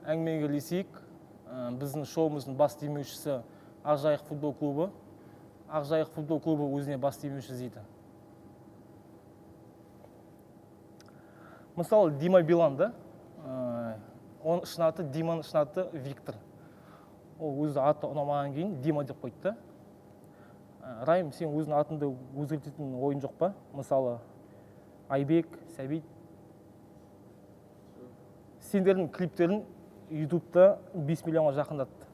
Әңгімеге-ілесейік. Біздің шоуымыздың бас демеушісі Ақжайық футбол клубы. Ақжайық футбол клубы өзіне бас демеуші іздейді. Мысалы, Дима Биланды, оның шын аты Диманың шын аты Виктор. Ол өзі аты ұнамаған кейін Дима деп қойды. Райм, сен өзінің атыңды өзгертетін ойын жоқ па? Мысалы, Айбек, Сәбит. Сендердің клиптерін YouTube'да 5 миллионға жақындатты.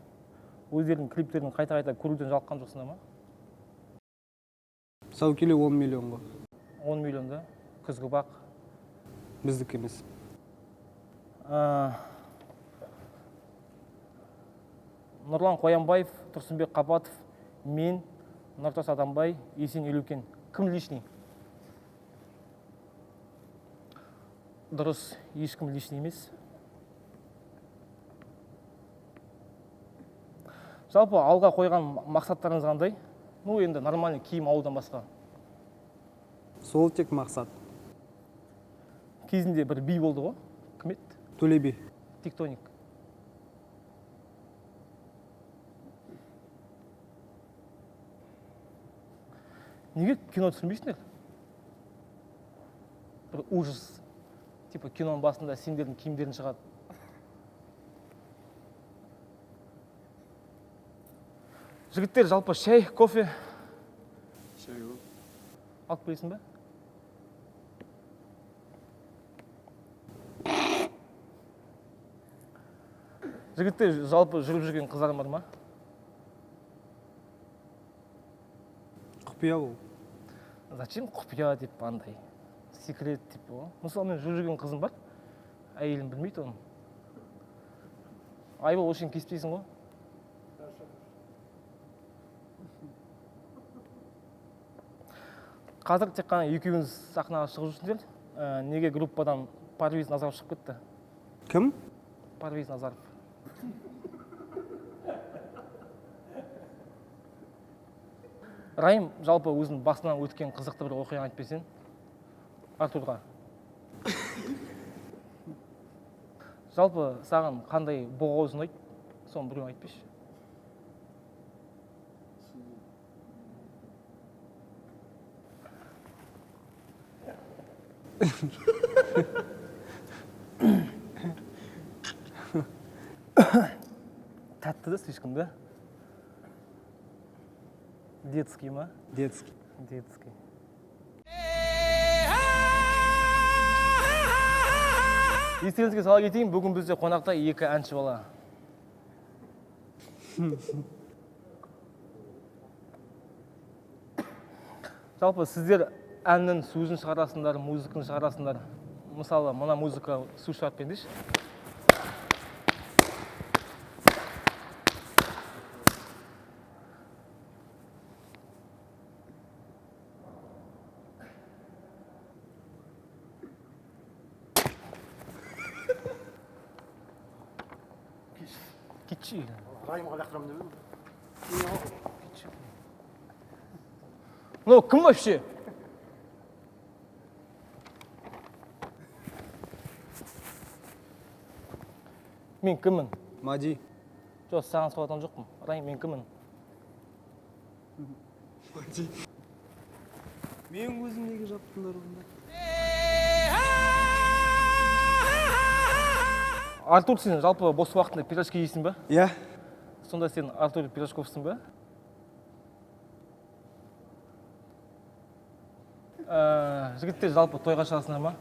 Өздерінің клиптерін қайта-қайта көруден жалыққан жоқсыңдар ма? Сау келе 10 миллионға. 10 миллионда, күзгі бақ. Біздік емес. Нұрлан Қоянбаев, Тұрсынбек Қапатов, мен, Нұртас Адамбай, Есен Елеукен. Кім лишний? Дұрыс, ешкім лишний емес. Жалпы алға қойған мақсаттарыңыз қандай? Ну, енді нормальный киім алудан басқа. Сол тек мақсат. Кезінде бір би болды ғой? Кім еді? Төле би. Тектоник. Неге кино түсірмейсіңдер? Бір ужас. Типа киноның басында сендердің киімдерін шығады. Жігіттер, жалпы шай, кофе? Шай ғой. Алып келесің бе? Жігіттер, жалпы жүріп жүрген қыздарың бар ма? Құпия ол. Зачем құпия деп андай? Секрет деп о. Мысалы, мен жүріп жүрген қызым бар. Әйелім білмейді оны. Айбол, ол үшін кеспейсің ғой? Қазір тек қана екеуіңіз сахнаға шығып жүрсіңдер. Неге группадан Назар шығып кетті? Кім? Назар. Райм, жалпы өзінің басынан өткен қызықты бір оқиға айтып берсең Артурға. Жалпы саған қандай боғауыз ұнайды? Соны біреу айтып берші. Тәтті да слишком, да? Детский ма? Детский. Детский. Естеріңізге сала кетейін, бүгін бізде қонақта екі әнші бала. Жалпы сіздер әннің сөзін шығарасыңдар, музыканы шығарасыңдар. Мысалы, мына музыка сөз шығарып беріңдерші. Кетші. Райымға лақтырамын деп едім. Ну, кім вообще? Мен кіммін? Мади. Жоқ, саған сұратқан жоқпын. Райым, мен кіммін? Мади. Мен өзім неге жаттыңдар онда? Артур, сен жалпы бос уақытында пирожки жейсің ба? Иә. Сонда сен Артур пирожковсың ба? Жігіттер, жалпы тойға шығасыңдар ма?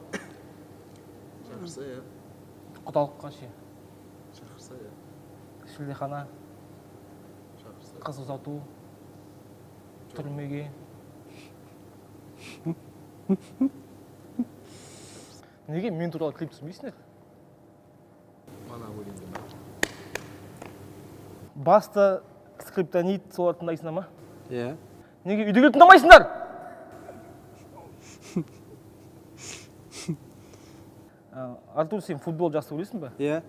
Шақырса, иә. Құдалыққа ше? Шақырса, иә. Шілдехана? Шақырса. Қыз ұзату? Түрмеге? Неге мен туралы клип түсірмейсіңдер? Мана өлеңден. Баста, скриптонит, солар тыңдайсыңдар ма? Иә. Неге үйде келіп тыңдамайсыңдар? Артур, сен футбол жақсы көресің ба? Иә.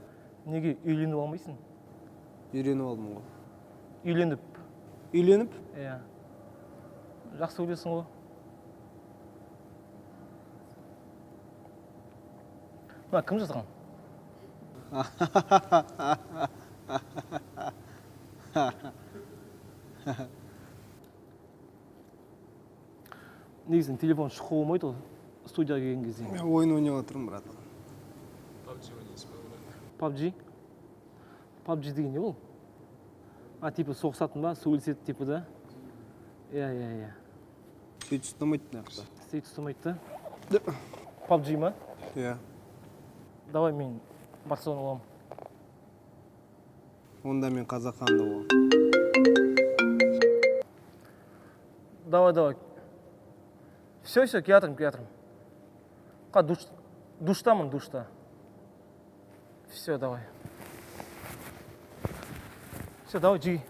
Неге үйленіп алмайсың? Үйреніп алдым ғой. Үйленіп? Үйленіп? Иә. Жақсы көресің ғой. Мына кім жазған? Негізінен телефон шұқы болмайды ғой студияға келген кезде. Мен ойын ойнап отырмын, брат. PUBG ойнайсыз ба олар? PUBG? PUBG деген не ол? Типа соғысатын ба, сөйлеседі типа да? Иә. Сөйтіп ұстамайды мына жақта. Сөйтіп ұстамайды да? PUBG ма? Иә. Давай мен Барселона оламын. Онда мен Қазақстанда боламын. Давай. Все, келатырмын. Душтамын, душта. Все, давай. Все, давай, жиги.